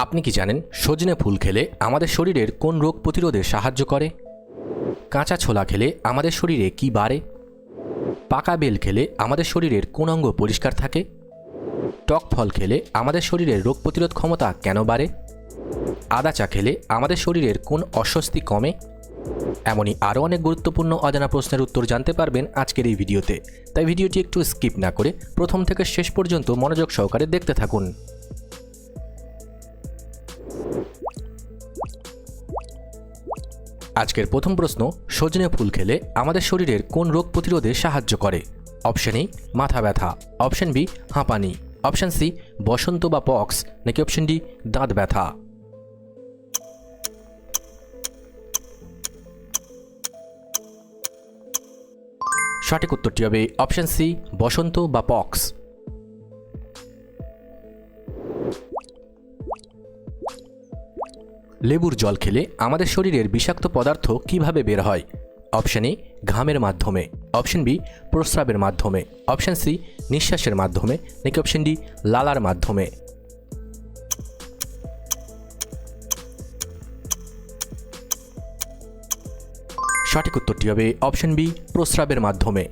আপনি কি জানেন সজনে ফুল খেলে আমাদের শরীরের কোন রোগ প্রতিরোধে সাহায্য করে? কাঁচা ছোলা খেলে আমাদের শরীরে কি বাড়ে? পাকা বেল খেলে আমাদের শরীরের কোন অঙ্গ পরিষ্কার থাকে? টক ফল খেলে আমাদের শরীরের রোগ প্রতিরোধ ক্ষমতা কেন বাড়ে? আদা চা খেলে আমাদের শরীরের কোন অস্বস্তি কমে? এমনই আরও অনেক গুরুত্বপূর্ণ অজানা প্রশ্নের উত্তর জানতে পারবেন আজকের এই ভিডিওতে। তাই ভিডিওটি একটু স্কিপ না করে প্রথম থেকে শেষ পর্যন্ত মনোযোগ সহকারে দেখতে থাকুন। আজকের প্রথম প্রশ্ন, সজনে ফুল খেলে আমাদের শরীরের কোন রোগ প্রতিরোধে সাহায্য করে? অপশন এ মাথা ব্যথা, অপশন বি হাঁপানি, অপশন সি বসন্ত বা পক্স, নাকি অপশন ডি দাঁত ব্যথা। সঠিক উত্তরটি হবে অপশন সি বসন্ত বা পক্স। লেবুর জল খেলে আমাদের শরীরের বিষাক্ত পদার্থ কিভাবে বের হয়? অপশন এ ঘামের মাধ্যমে, অপশন বি প্রস্রাবের মাধ্যমে, অপশন সি নিঃশ্বাসের মাধ্যমে, নাকি অপশন ডি লালার মাধ্যমে। সঠিক উত্তরটি হবে অপশন বি প্রস্রাবের মাধ্যমে।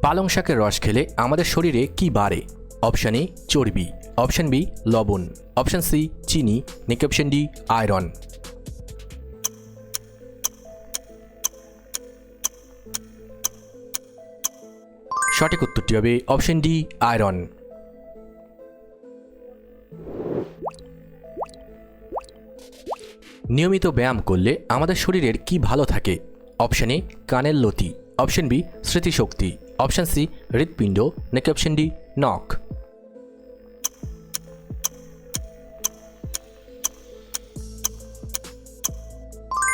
পালং শাকের রস খেলে আমাদের শরীরে কি বাড়ে? অপশন এ চর্বি, অপশন বি লবণ, অপশন সি চিনি, নাকি অপশন ডি আয়রন। সঠিক উত্তরটি হবে অপশন ডি আয়রন। নিয়মিত ব্যায়াম করলে আমাদের শরীরের কি ভালো থাকে? অপশন এ কানের লতি, অপশন বি স্মৃতিশক্তি, অপশন সি হৃৎপিণ্ড, নাকি অপশন ডি নখ।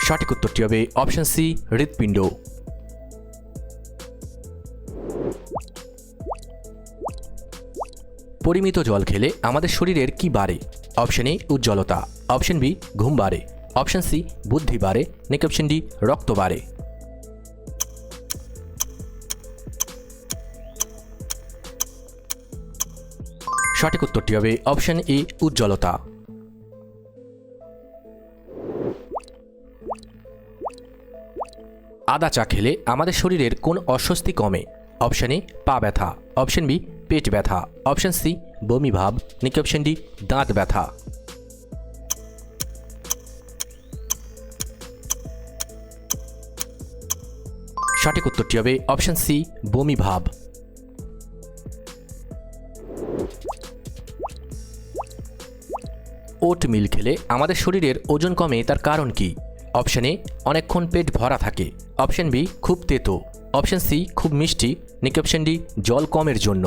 সঠিক উত্তরটি হবে অপশন সি হৃৎপিণ্ড। পরিমিত জল খেলে আমাদের শরীরের কি বাড়ে? অপশন এ উজ্জ্বলতা, অপশন বি ঘুম বাড়ে, অপশন সি বুদ্ধি বাড়ে, নাকি অপশন ডি রক্ত বাড়ে। সঠিক উত্তরটি হবে অপশন এ উজ্জ্বলতা। আদা চা খেলে আমাদের শরীরের কোন অস্বস্তি কমে? অপশন এ পা ব্যথা, অপশন বি পেট ব্যথা, অপশন সি বমি ভাব, নাকি অপশন ডি দাঁত ব্যথা। সঠিক উত্তরটি হবে অপশন সি বমি ভাব। ওট মিল খেলে আমাদের শরীরের ওজন কমে, তার কারণ কি? অপশন এ অনেকক্ষণ পেট ভরা থাকে, অপশন বি খুব তেতো, অপশন সি খুব মিষ্টি, নাকি অপশন ডি জল কমের জন্য।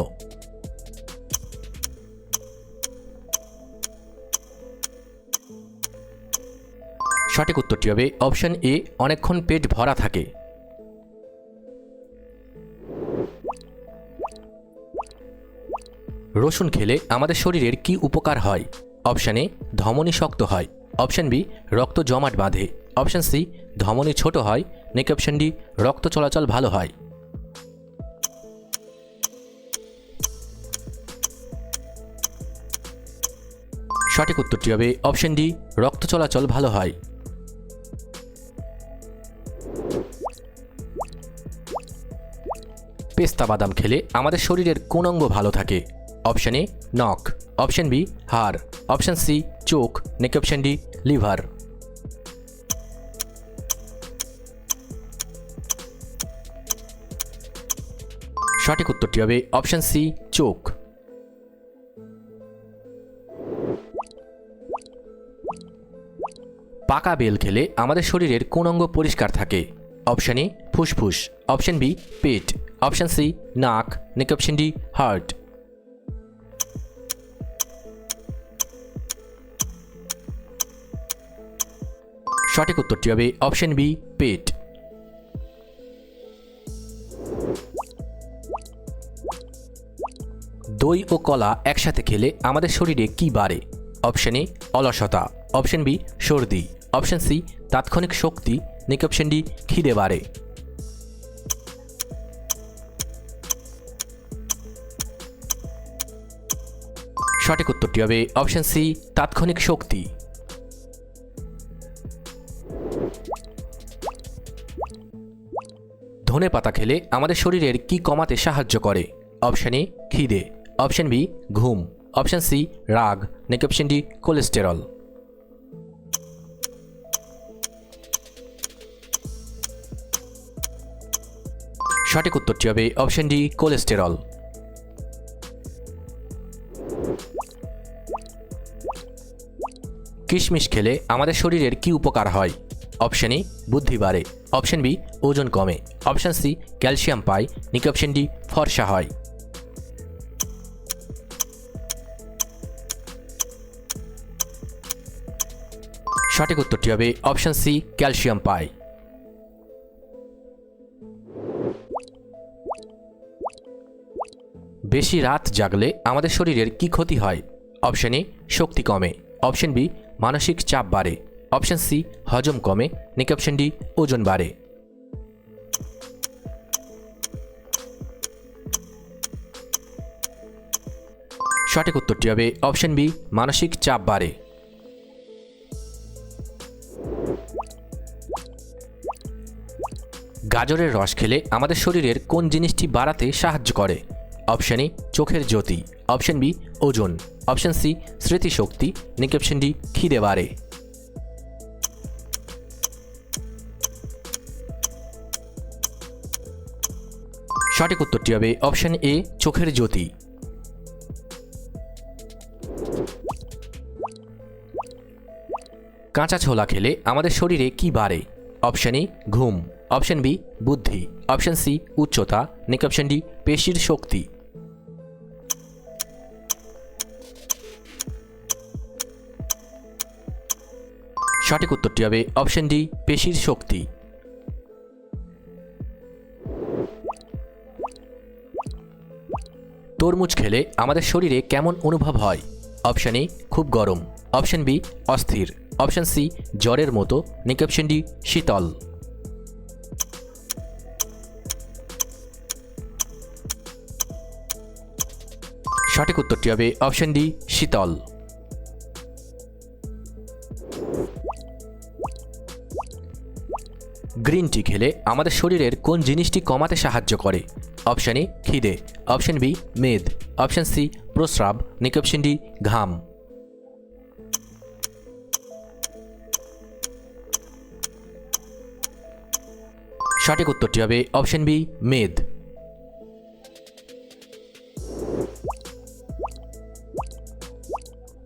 সঠিক উত্তরটি হবে অপশন এ অনেকক্ষণ পেট ভরা থাকে। রসুন খেলে আমাদের শরীরের কি উপকার হয়? অপশন এ ধমনী শক্ত হয়, অপশন বি রক্ত জমাট বাঁধে, অপশন সি ধমনী ছোট হয়, নাকি অপশন ডি রক্ত চলাচল ভালো হয়। সঠিক উত্তরটি হবে অপশন ডি রক্ত চলাচল ভালো হয়। পেস্তা বাদাম খেলে আমাদের শরীরের কোন অঙ্গ ভালো থাকে? অপশন এ নখ, অপশন বি হাড়, অপশন সি চোখ, নাকি অপশন ডি লিভার। সঠিক উত্তরটি হবে অপশন সি চোখ। পাকা বেল খেলে আমাদের শরীরের কোন অঙ্গ পরিষ্কার থাকে? অপশন এ ফুসফুস, অপশন বি পেট, অপশন সি নাক, নাকি অপশন ডি হার্ট। সঠিক উত্তরটি হবে অপশন বি পেট। দই ও কলা একসাথে খেলে আমাদের শরীরে কি বাড়ে? অপশন এ অলসতা, অপশন বি সর্দি, অপশন সি তাৎক্ষণিক শক্তি, নাকি অপশন ডি খিদে বাড়ে। সঠিক উত্তরটি হবে অপশন সি, তাৎক্ষণিক শক্তি। ধনে পাতা খেলে আমাদের শরীরের কি কমাতে সাহায্য করে? অপশন এ খিদে, অপশন বি ঘুম, অপশন সি রাগ, নাকি অপশন ডি কোলেস্টেরল। সঠিক উত্তরটি হবে অপশন ডি কোলেস্টেরল। কিশমিশ খেলে আমাদের শরীরের কি উপকার হয়? অপশন এ বুদ্ধি বাড়ে, অপশন বি ওজন কমে, অপশন সি ক্যালসিয়াম পায়, নাকি অপশন ডি ফর্সা হয়। সঠিক উত্তরটি হবে অপশন সি ক্যালসিয়াম পায়। বেশি রাত জাগলে আমাদের শরীরের কি ক্ষতি হয়? অপশন এ শক্তি কমে, অপশন বি মানসিক চাপ বাড়ে, অপশন সি হজম কমে, নাকি অপশন ডি ওজন বাড়ে। সঠিক উত্তরটি হবে অপশন বি মানসিক চাপ বাড়ে। গাজরের রস খেলে আমাদের শরীরের কোন জিনিসটি বাড়াতে সাহায্য করে? অপশন এ চোখের জ্যোতি, অপশন বি ওজন, অপশন সি স্মৃতিশক্তি, নাকি অপশন ডি খিদে বাড়ে। সঠিক উত্তরটি হবে অপশন এ চোখের জ্যোতি। কাঁচা ছোলা খেলে আমাদের শরীরে কি বাড়ে? অপশন এ ঘুম, অপশন বি বুদ্ধি, অপশন সি উচ্চতা, নাকি অপশন ডি পেশির শক্তি। সঠিক উত্তরটি হবে অপশন ডি পেশির শক্তি। তরমুজ খেলে আমাদের শরীরে কেমন অনুভব হয়? অপশন এ খুব গরম, অপশন বি অস্থির, অপশন সি জ্বরের মতো, নাকি অপশন ডি শীতল। সঠিক উত্তরটি হবে অপশন ডি শীতল। গ্রিন টি খেলে আমাদের শরীরের কোন জিনিসটি কমাতে সাহায্য করে? অপশন এ খিদে, অপশন বি মেদ, অপশন সি প্রস্রাব, নাকি অপশন ডি ঘাম। সঠিক উত্তরটি হবে অপশন বি মেদ।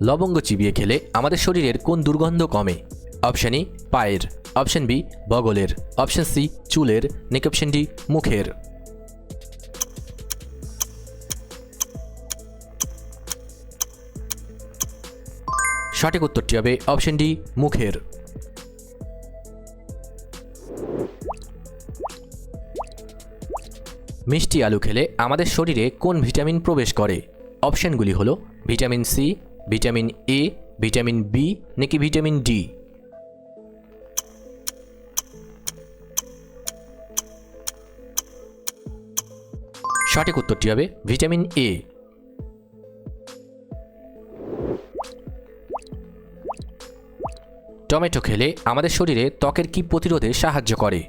লবঙ্গ চিবিয়ে খেলে আমাদের শরীরের কোন দুর্গন্ধ কমে? অপশন এ পায়ের, অপশন বি বগলের, অপশন সি চুলের, নাকি অপশন ডি মুখের। সঠিক উত্তরটি হবে অপশন ডি মুখের। মিষ্টি আলু খেলে আমাদের শরীরে কোন ভিটামিন প্রবেশ করে? অপশনগুলি হলো vitamin C, vitamin A, vitamin B, নাকি ভিটামিন ডি। সঠিক উত্তরটি হবে ভিটামিন এ। টমেটো খেলে আমাদের শরীরে ত্বকের কি প্রতিরোধে সাহায্য করে?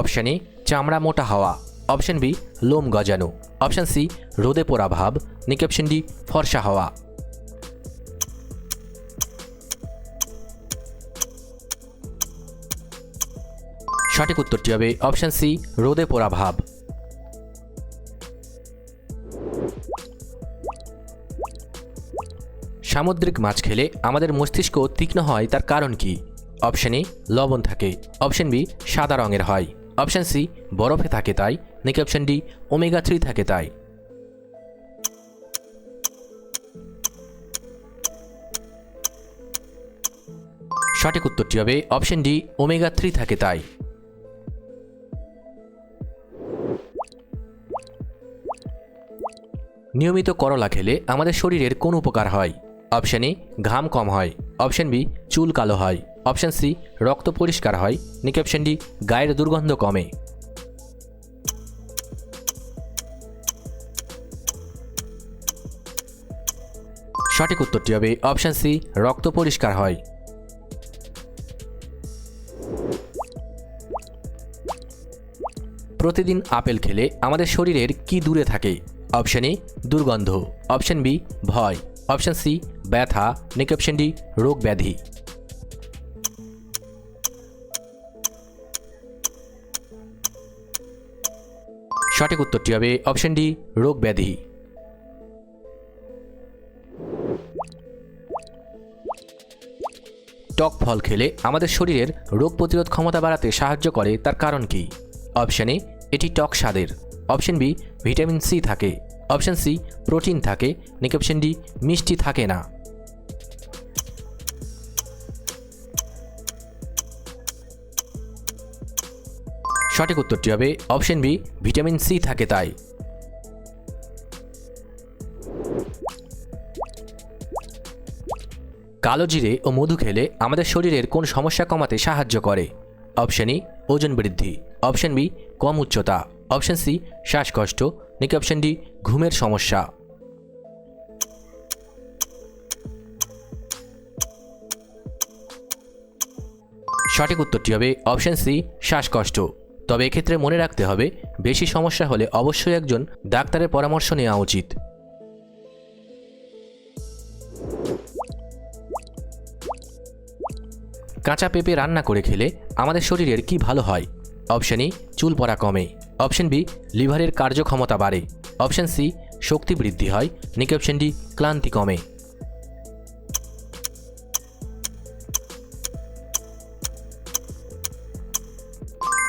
অপশন এ চামড়া মোটা হওয়া, অপশন বি লোম গজানো, অপশন সি রোদে পোড়া ভাব, নাকি অপশন ডি ফর্সা হওয়া। সঠিক উত্তরটি হবে অপশন সি রোদে পোড়া ভাব। সামুদ্রিক মাছ খেলে আমাদের মস্তিষ্ক তীক্ষ্ণ হয় তার কারণ কি? অপশন এ লবণ থাকে, অপশন বি সাদা রঙের হয়, অপশন সি বরফে থাকে তাই, নাকি অপশন ডি ওমেগা 3 থাকে তাই। সঠিক উত্তরটি হবে অপশন ডি ওমেগা 3 থাকে তাই। নিয়মিত করলা খেলে আমাদের শরীরের কোন উপকার হয়? অপশন এ ঘাম কম হয়, অপশন বি চুল কালো হয়, অপশন সি রক্ত পরিষ্কার হয়, নাকি অপশন ডি গায়ের দুর্গন্ধ কমে। সঠিক উত্তরটি হবে অপশান সি, রক্ত পরিষ্কার হয়। প্রতিদিন আপেল খেলে আমাদের শরীরের কি দূরে থাকে? অপশান এ দুর্গন্ধ, অপশান বি ভয়, অপশান সি ব্যথা, নাকি অপশান ডি রোগ ব্যাধি। সঠিক উত্তরটি হবে অপশান ডি, রোগ ব্যাধি। টক ফল খেলে আমাদের শরীরের রোগ প্রতিরোধ ক্ষমতা বাড়াতে সাহায্য করে, তার কারণ কি? অপশান এ এটি টক স্বাদের, অপশান বি ভিটামিন সি থাকে, অপশান সি প্রোটিন থাকে, নাকি অপশান ডি মিষ্টি থাকে না। সঠিক উত্তরটি হবে অপশান বি, ভিটামিন সি থাকে তাই। কালো জিরে ও মধু খেলে আমাদের শরীরের কোন সমস্যা কমাতে সাহায্য করে? অপশান এ ওজন বৃদ্ধি, অপশান বি কম উচ্চতা, অপশান সি শ্বাসকষ্ট, নাকি অপশান ডি ঘুমের সমস্যা। সঠিক উত্তরটি হবে অপশান সি, শ্বাসকষ্ট। তবে এক্ষেত্রে মনে রাখতে হবে, বেশি সমস্যা হলে অবশ্যই একজন ডাক্তারের পরামর্শ নেওয়া উচিত। কাঁচা পেঁপে রান্না করে খেলে আমাদের শরীরের কি ভালো হয়? অপশান এ চুল পড়া কমে, অপশান বি লিভারের কার্যক্ষমতা বাড়ে, অপশান সি শক্তি বৃদ্ধি হয়, নাকি অপশান ডি ক্লান্তি কমে।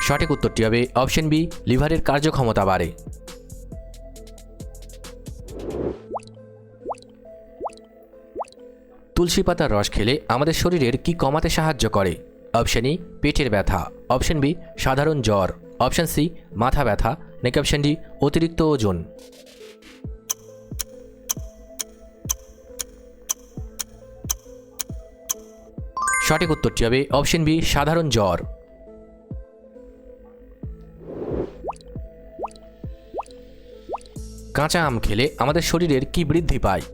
সঠিক উত্তরটি হবে অপশান বি, লিভারের কার্যক্ষমতা বাড়ে। তুলসী পাতার রস খেলে আমাদের শরীরের কি কমাতে সাহায্য করে? অপশান ই পেটের ব্যথা, অপশান বি সাধারণ জ্বর, অপশান সি মাথা ব্যথা, নাকি অপশান ডি অতিরিক্ত ওজন। সঠিক উত্তরটি হবে অপশান বি, সাধারণ জ্বর। কাঁচা আম খেলে আমাদের শরীরের কি বৃদ্ধি পায়?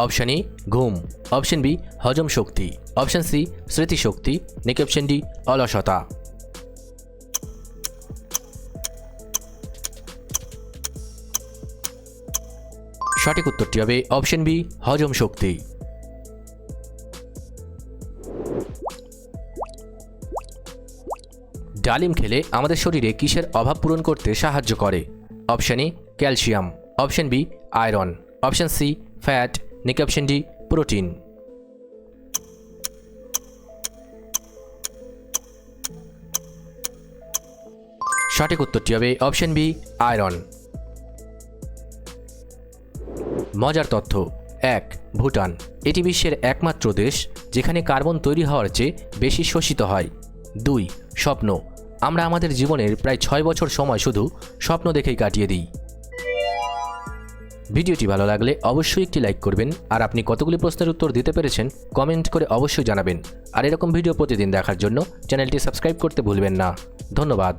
অপশান এ ঘুম, অপশান বি হজম শক্তি, অপশান সি স্মৃতিশক্তি, নাকি অপশান ডি অলসতা। সঠিক উত্তরটি হবে অপশান বি, হজম শক্তি। ডালিম খেলে আমাদের শরীরে কিসের অভাব পূরণ করতে সাহায্য করে? Option A calcium, option B iron, option C fat, নাকি অপশান ডি প্রোটিন। সঠিক উত্তরটি হবে অপশান বি আয়রন। মজার তথ্য: 1. ভুটান, এটি বিশ্বের একমাত্র দেশ যেখানে কার্বন তৈরি হওয়ার চেয়ে বেশি শোষিত হয়। 2. স্বপ্ন, আমরা আমাদের জীবনের প্রায় 6 বছর সময় শুধু স্বপ্ন দেখেই কাটিয়ে দিই। ভিডিওটি ভালো লাগলে অবশ্যই একটি লাইক করবেন, আর আপনি কতগুলি প্রশ্নের উত্তর দিতে পেরেছেন কমেন্ট করে অবশ্যই জানাবেন। আর এরকম ভিডিও প্রতিদিন দেখার জন্য চ্যানেলটি সাবস্ক্রাইব করতে ভুলবেন না। ধন্যবাদ।